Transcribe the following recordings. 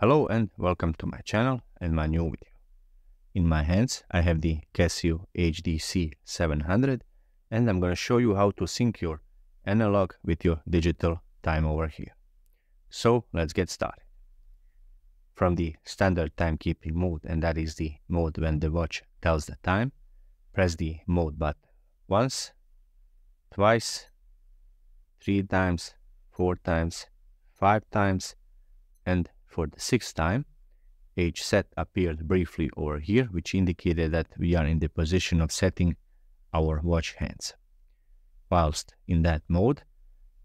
Hello and welcome to my channel and my new video. In my hands I have the Casio HDC 700 and I'm going to show you how to sync your analog with your digital time over here. So let's get started. From the standard timekeeping mode, and that is the mode when the watch tells the time, press the mode button once, twice, 3 times, 4 times, 5 times, and for the 6th time, age set appeared briefly over here, which indicated that we are in the position of setting our watch hands. Whilst in that mode,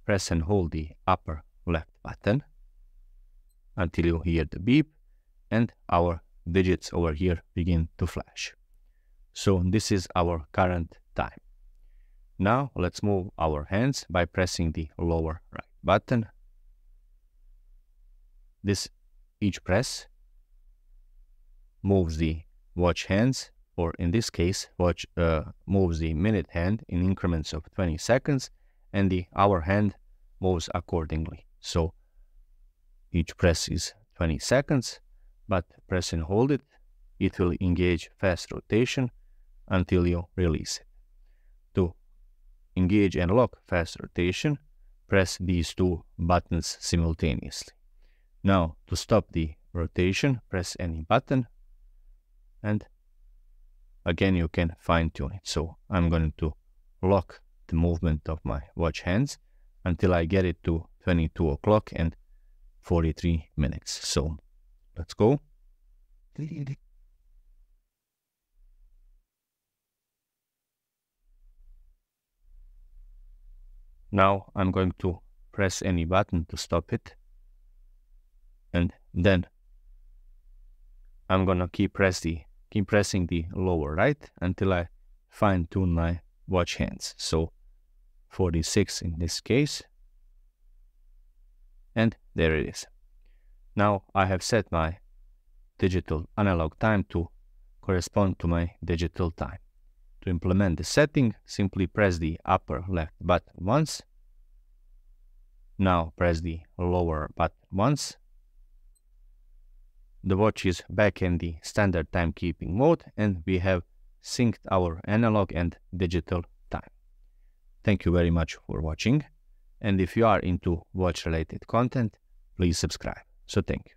press and hold the upper left button until you hear the beep and our digits over here begin to flash. So this is our current time. Now let's move our hands by pressing the lower right button. Each press moves the watch hands, or in this case, moves the minute hand in increments of 20 seconds, and the hour hand moves accordingly. So each press is 20 seconds, but press and hold it. It will engage fast rotation until you release it. To engage and lock fast rotation, press these two buttons simultaneously. Now, to stop the rotation, press any button, and again you can fine-tune it. So I'm going to lock the movement of my watch hands until I get it to 22 o'clock and 43 minutes. So let's go. Now I'm going to press any button to stop it. And then I'm gonna keep pressing the lower right until I fine-tune my watch hands. So 46 in this case. And there it is. Now I have set my digital analog time to correspond to my digital time. To implement the setting, simply press the upper left button once. Now press the lower button once. The watch is back in the standard timekeeping mode and we have synced our analog and digital time. Thank you very much for watching, and if you are into watch related content, please subscribe. So thank you.